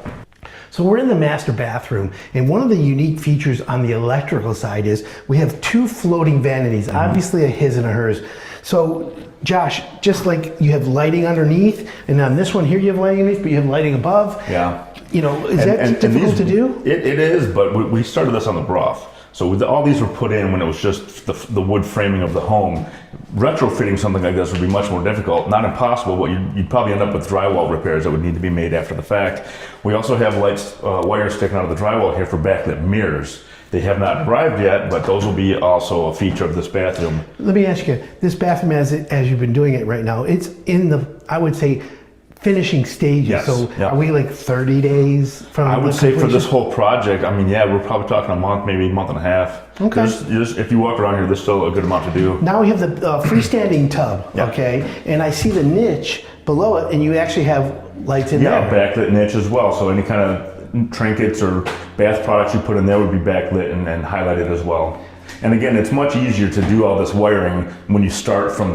So we're in the master bathroom, and one of the unique features on the electrical side is we have 2 floating vanities, obviously a his and a hers. So Josh, just like you have lighting underneath, and on this one here you have lighting underneath, but you have lighting above. Yeah. You know, is that difficult to do? It is, but we started this on the Broth. So all these were put in when it was just the wood framing of the home. Retrofitting something like this would be much more difficult, not impossible, but you'd probably end up with drywall repairs that would need to be made after the fact. We also have wires sticking out of the drywall here for backlit mirrors. They have not arrived yet, but those will be also a feature of this bathroom. Let me ask you, this bathroom as you've been doing it right now, it's in the, I would say, finishing stages. Yes, So yeah. are we like 30 days from I would say for completion? this whole project, I mean, yeah, we're probably talking a month, maybe a month and a half. Okay. If you walk around here, there's still a good amount to do. Now we have the freestanding tub, okay? And I see the niche below it, and you actually have lights in there. Yeah, backlit niche as well. So any kind of trinkets or bath products you put in there would be backlit and highlighted as well. And again, it's much easier to do all this wiring when you start from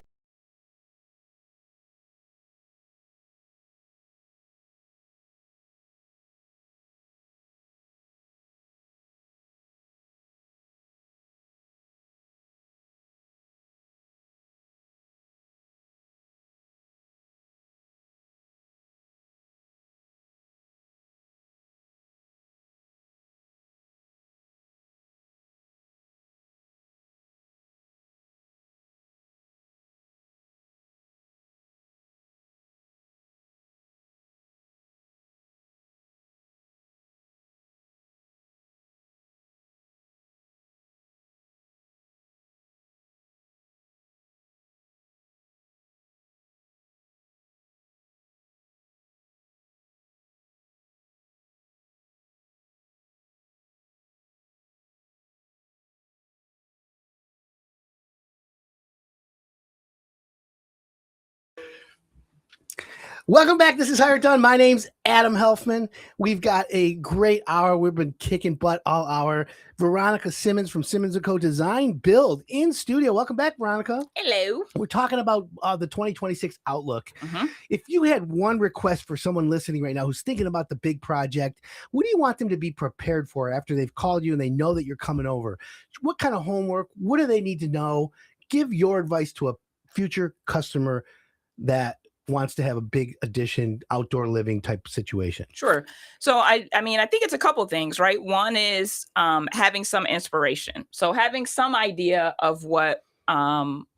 Welcome back. This is How You're Done. My name's Adam Helfman. We've got a great hour. We've been kicking butt all hour. Veronica Simmons from Simmons & Co. Design Build in studio. Welcome back, Veronica. Hello. We're talking about the 2026 outlook. Mhm. If you had one request for someone listening right now who's thinking about the big project, what do you want them to be prepared for after they've called you and they know that you're coming over? What kind of homework? What do they need to know? Give your advice to a future customer that wants to have a big addition, outdoor living type situation. Sure. So I mean, I think it's a couple things, right? One is having some inspiration. So having some idea of what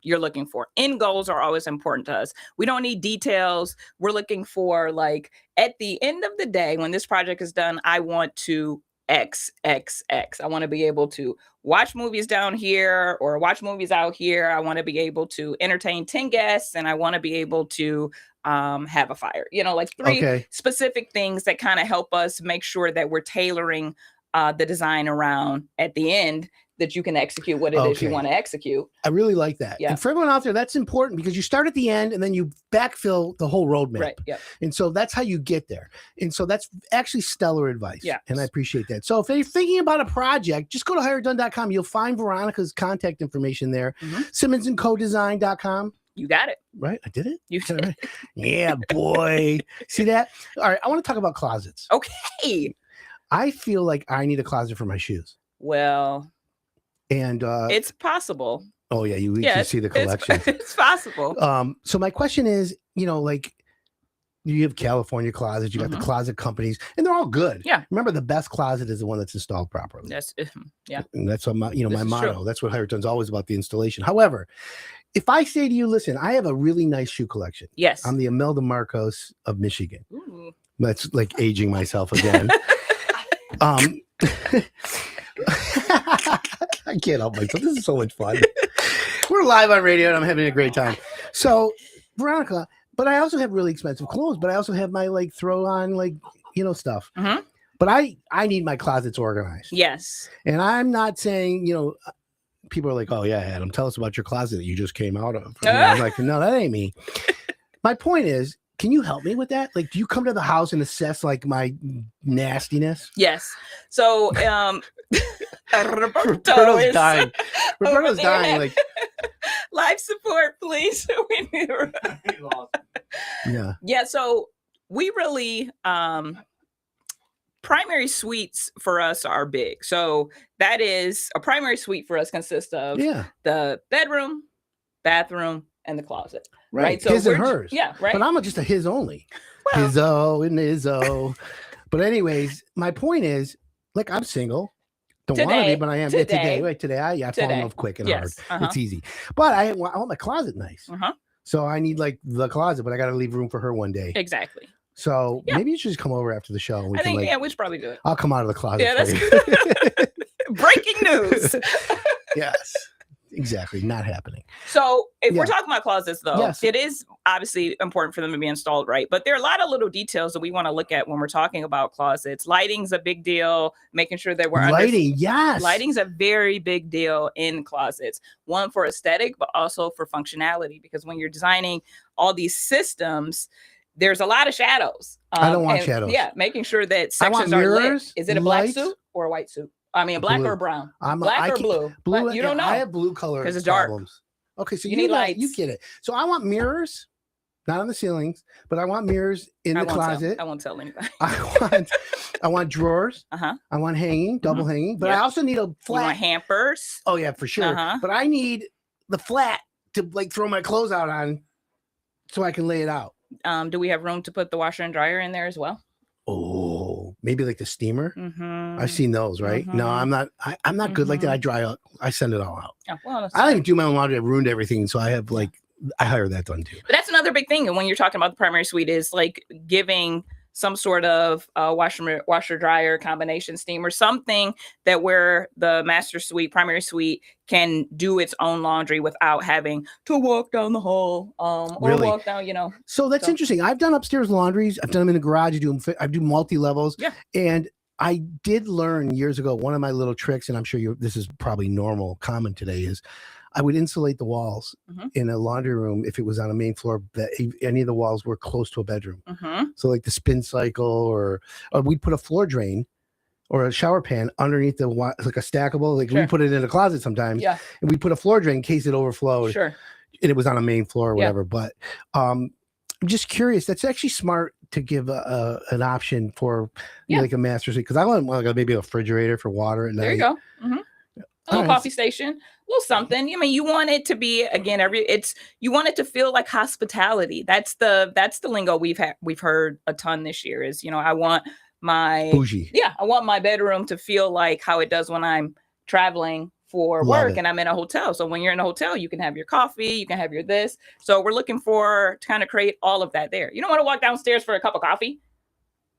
you're looking for. End goals are always important to us. We don't need details. We're looking for, like, at the end of the day, when this project is done, I want to X. I want to be able to watch movies down here or watch movies out here. I want to be able to entertain 10 guests, and I want to be able to have a fire. Like three specific things that kind of help us make sure that we're tailoring the design around at the end that you can execute what it is you want to execute. I really like that. Yeah. And for everyone out there, that's important because you start at the end and then you backfill the whole roadmap. Right. Yeah. And so that's how you get there. And so that's actually stellar advice. Yeah. And I appreciate that. So if you're thinking about a project, just go to higherDone.com. You'll find Veronica's contact information there. SimmonsandCodesign.com. You got it. Right? I did it? You Got it right? Yeah, boy. See that? All right. I want to talk about closets. Okay. I feel like I need a closet for my shoes. Well, and it's possible. Oh yeah, you can see the collection. It's possible. So my question is, like, you have California closets, you got the closet companies, and they're all good. Yeah. Remember, the best closet is the one that's installed properly. That's yeah. And that's what my motto. True. That's what Higher Done's always about, the installation. However, if I say to you, listen, I have a really nice shoe collection. Yes. I'm the Imelda Marcos of Michigan. Ooh. That's like aging myself again. I can't help myself. This is so much fun. We're live on radio and I'm having a great time. So, Veronica, but I also have really expensive clothes, but I also have my throw on stuff. Mm-hmm. But I need my closets organized. Yes. And I'm not saying, people are like, oh yeah, Adam, tell us about your closet that you just came out of. And I'm like, no, that ain't me. My point is, can you help me with that? Like, do you come to the house and assess my nastiness? Yes. So, Roberto's dying. Roberto's dying. Life support, please. Yeah. So we really, primary suites for us are big. So that is a primary suite for us consists of the bedroom, bathroom, and the closet. Right. So his and hers. Yeah. Right. But I'm just a his only. Well, his-o and his-o. But anyways, my point is, I'm single. Don't want to be, but I am. Today. I fall in love quick and hard. It's easy. But I want my closet nice. So I need the closet, but I got to leave room for her one day. Exactly. So maybe you should just come over after the show. And we we should probably do it. I'll come out of the closet. Yeah, that's good. Breaking news. Yes. Exactly. Not happening. So if we're talking about closets, though, Yes. it is obviously important for them to be installed right. But there are a lot of little details that we want to look at when we're talking about closets. Lighting's a big deal. Making sure that we're lighting's a very big deal in closets. One, for aesthetic, but also for functionality. Because when you're designing all these systems, there's a lot of shadows. I don't want shadows. Yeah, making sure that sections are lit. Is it a black lights, suit or a white suit? I mean, a black or a brown? Black or blue? Blue. You don't know. I have blue color because it's dark. Problems. Okay, so you need lights. You get it. So I want mirrors, not on the ceilings, but I want mirrors in the closet. I won't tell anybody. I want drawers. I want hanging, double hanging, but I also need a flat. You want hampers? Oh yeah, for sure. But I need the flat to throw my clothes out on, so I can lay it out. Do we have room to put the washer and dryer in there as well? Oh, maybe the steamer. I've seen those, right? No, I'm not. I'm not good like that. I dry out. I send it all out. Oh, well, I don't even do my own laundry. I've ruined everything, so I have I hire that done too. But that's another big thing. And when you're talking about the primary suite, is giving some sort of washer dryer combination steamer, something that where the master suite, primary suite, can do its own laundry without having to walk down the hall or walk down, So that's interesting. I've done upstairs laundries. I've done them in the garage. I do multi-levels. Yeah. And I did learn years ago, one of my little tricks, and I'm sure this is probably common today, is I would insulate the walls Mhm. in a laundry room if it was on a main floor that any of the walls were close to a bedroom. Mhm. So like the spin cycle, or we'd put a floor drain or a shower pan underneath like a stackable. Like we Sure. put it in a closet sometimes, Yeah. and we put a floor drain in case it overflowed, Sure. and it was on a main floor or Yeah. whatever. But I'm just curious. That's actually smart to give an option for Yeah. like a master suite, because I want like maybe a refrigerator for water at night. There you go. Mhm. A little Alright. coffee station, a little something. I mean, you want it to be, again, you want it to feel like hospitality. That's the lingo we've heard a ton this year is, I want my Bougie. I want my bedroom to feel like how it does when I'm traveling for Love work it. and I'm in a hotel. So when you're in a hotel, you can have your coffee, you can have your this. So we're looking to kind of create all of that there. You don't want to walk downstairs for a cup of coffee.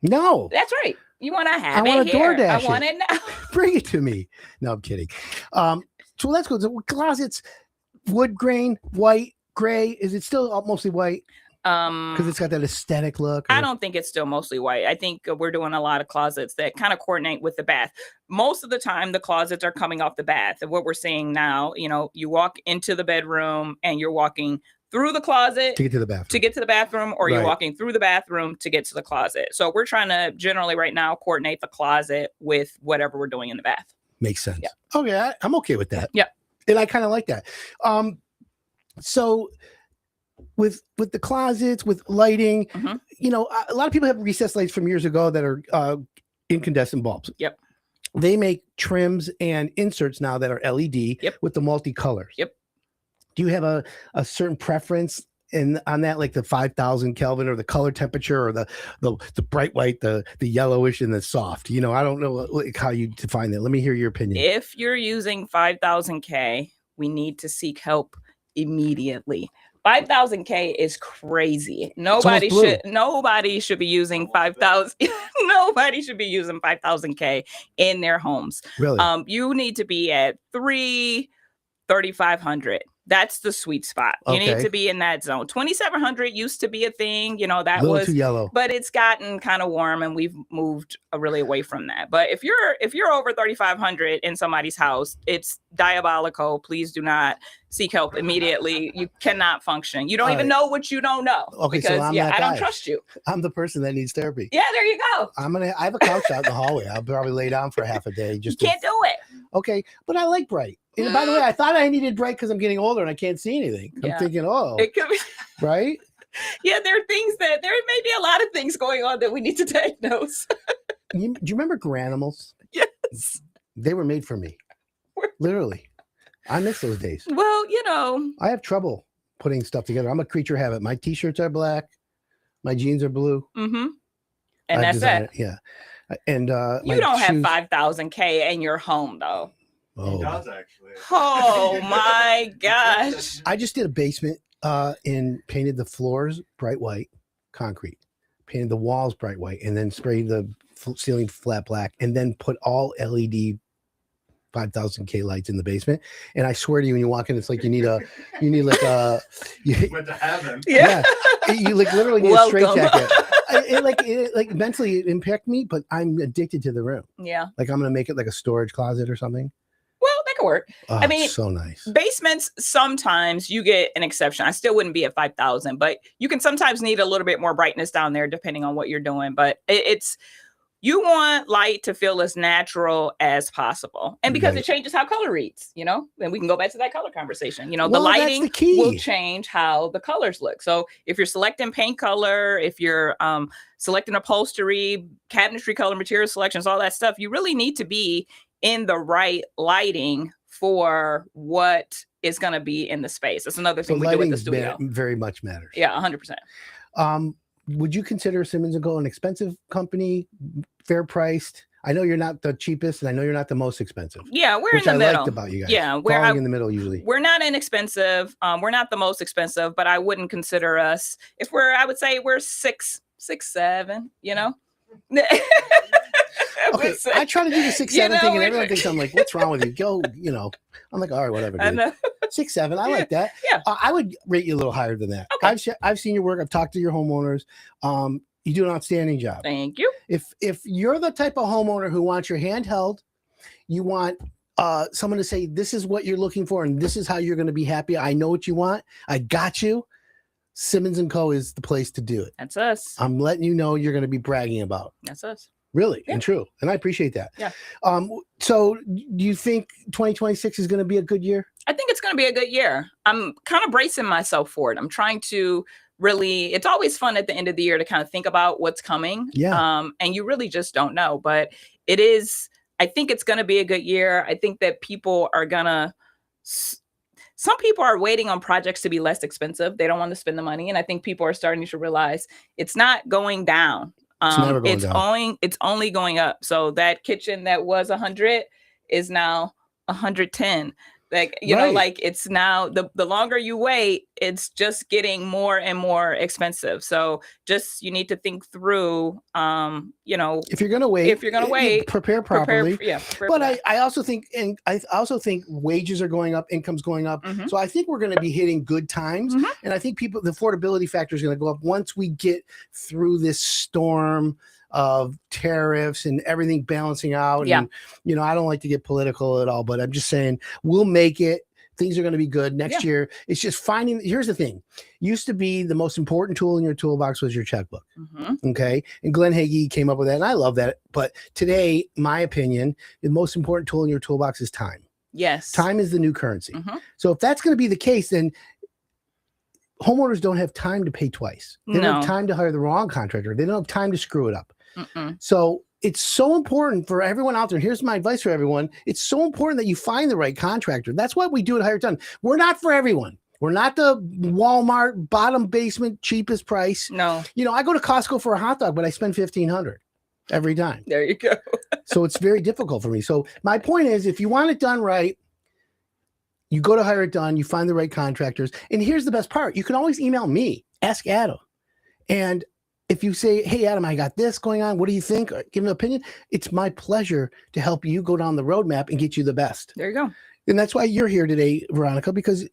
No, That's right. You want to have I it want to here. DoorDash I want it. it now. Bring it to me. No, I'm kidding. So let's go to closets. Wood grain, white, gray. Is it still mostly white? Because it's got that aesthetic look. I don't think it's still mostly white. I think we're doing a lot of closets that kind of coordinate with the bath. Most of the time, the closets are coming off the bath. And what we're seeing now, you walk into the bedroom and you're walking through the closet to get to the bathroom. to get to the bathroom, or you're Right. walking through the bathroom to get to the closet. So we're trying to generally right now coordinate the closet with whatever we're doing in the bath. Makes sense. Yeah. Okay, I'm okay with that. Yeah. And I kind of like that. So with the closets, with lighting, Mhm. A lot of people have recessed lights from years ago that are incandescent bulbs. Yep. They make trims and inserts now that are LED Yep. with the multicolors. Yep. Do you have a certain preference on that, like the 5,000 Kelvin or the color temperature or the bright white, the yellowish and the soft? I don't know like how you define that. Let me hear your opinion. If you're using 5,000 K, we need to seek help immediately. 5,000 K is crazy. Nobody blue. should be using 5,000. Nobody should be using 5,000 K in their homes. Really? You need to be at 3,500. That's the sweet spot. You need Okay. to be in that zone. 2,700 used to be a thing. That a little was too yellow. but it's gotten kind of warm and we've moved really away from that. But if you're over 3,500 in somebody's house, it's diabolical. Please do not seek help immediately. You cannot function. You don't All even right. know what you don't know. Okay, so because I'm that I don't guy. trust you. I'm the person that needs therapy. Yeah, there you go. I have a couch out in the hallway. I'll probably lay down for half a day. You Just can't do it. okay, but I like bright. And by the way, I thought I needed bright because I'm getting older and I can't see anything. I'm Yeah. thinking, It could be. right? Yeah, there may be a lot of things going on that we need to diagnose. Do you remember Granimals? Yes. They were made for me. Literally. I miss those days. Well, I have trouble putting stuff together. I'm a creature of habit. My t-shirts are black. My jeans are blue. and I that's design it. Yeah. And my You don't have shoes- 5,000 K in your home though. Oh. actually. Oh my gosh. I just did a basement and painted the floors bright white concrete, painted the walls bright white, and then sprayed the ceiling flat black, and then put all LED 5,000 K lights in the basement. And I swear to you, when you walk in, it's like you need like you, Went to heaven. Yeah. you like literally need a straight Welcome. jacket. It like mentally it impacted me, but I'm addicted to the room. Yeah. Like I'm gonna make it like a storage closet or something. Well, that could work. Oh, I mean, so nice. Basements, sometimes you get an exception. I still wouldn't be at 5,000, but you can sometimes need a little bit more brightness down there depending on what you're doing. But you want light to feel as natural as possible. And because Right. it changes how color reads, and we can go back to that color conversation. The Well, that's lighting the key. will change how the colors look. So if you're selecting paint color, if you're selecting upholstery, cabinetry color, material selections, all that stuff, you really need to be in the right lighting for what is going to be in the space. That's another So thing we do with lighting the studio. very much matters. Yeah, 100%. Would you consider Simmons & Co. an expensive company, fair priced? I know you're not the cheapest, and I know you're not the most expensive. Yeah, we're which in the I middle. liked about you guys. Yeah, falling in the middle usually. we're not inexpensive. We're not the most expensive, but I wouldn't consider us. I would say we're 6, 7. Okay, I try to do the 6, 7 thing, and everyone thinks I'm like, "What's wrong with you?" Go, I'm like, "All right, whatever." I Dude. know. 6, 7. I like that. Yeah. I would rate you a little higher than that. Okay. I've seen your work. I've talked to your homeowners. You do an outstanding job. Thank you. If you're the type of homeowner who wants your hand held, you want someone to say, this is what you're looking for and this is how you're going to be happy. I know what you want. I got you. Simmons & Co. is the place to do it. That's us. I'm letting you know you're going to be bragging about. That's us. Really Yeah. and true. And I appreciate that. Yeah. So do you think 2026 is going to be a good year? I think it's going to be a good year. I'm kind of bracing myself for it. I'm trying to really, it's always fun at the end of the year to kind of think about what's coming. Yeah. And you really just don't know, but it is, I think it's going to be a good year. I think that people are going to, some people are waiting on projects to be less expensive. They don't want to spend the money. And I think people are starting to realize it's not going down. It's never going down. It's only going up. So that kitchen that was 100 is now 110. Like, you know, like it's now the longer you wait, it's just getting more and more expensive. So just, you need to think through, you know, if you're going to wait, prepare properly. Prepare but I also think, wages are going up, income's going up. Mm-hmm. So I think we're going to be hitting good times. Mm-hmm. And I think the affordability factor is going to go up once we get through this storm of tariffs and everything balancing out. Yeah. And, you know, I don't like to get political at all, but I'm just saying we'll make it. Things are going to be good next year. It's just here's the thing. Used to be the most important tool in your toolbox was your checkbook. Mm-hmm. Okay. And Glenn Hagee came up with that. And I love that. But today, my opinion, the most important tool in your toolbox is time. Yes. Time is the new currency. Mm-hmm. So if that's going to be the case, then homeowners don't have time to pay twice. They don't have time to hire the wrong contractor. They don't have time to screw it up. Mm-mm. So it's so important for everyone out there. Here's my advice for everyone. It's so important that you find the right contractor. That's what we do at Hire It Done. We're not for everyone. We're not the Walmart bottom basement cheapest price. No. You know, I go to Costco for a hot dog, but I spend $1,500 every time. There you go. So it's very difficult for me. So my point is, if you want it done right, you go to Hire It Done, you find the right contractors. And here's the best part. You can always email me, ask Adam. And if you say, hey, Adam, I got this going on. What do you think? Or give an opinion. It's my pleasure to help you go down the roadmap and get you the best. There you go. And that's why you're here today, Veronica, because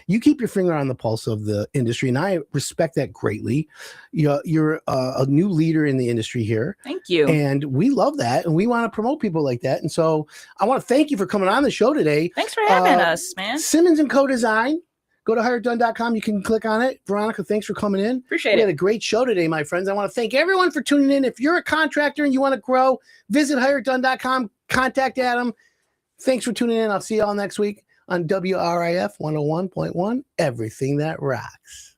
you keep your finger on the pulse of the industry. And I respect that greatly. You're a new leader in the industry here. Thank you. And we love that. And we want to promote people like that. And so I want to thank you for coming on the show today. Thanks for having us, man. Simmons & Co. Design. Go to hireitdone.com. You can click on it. Veronica, thanks for coming in. Appreciate it. We had a great show today, my friends. I want to thank everyone for tuning in. If you're a contractor and you want to grow, visit hireitdone.com. Contact Adam. Thanks for tuning in. I'll see you all next week on WRIF 101.1, Everything That Rocks.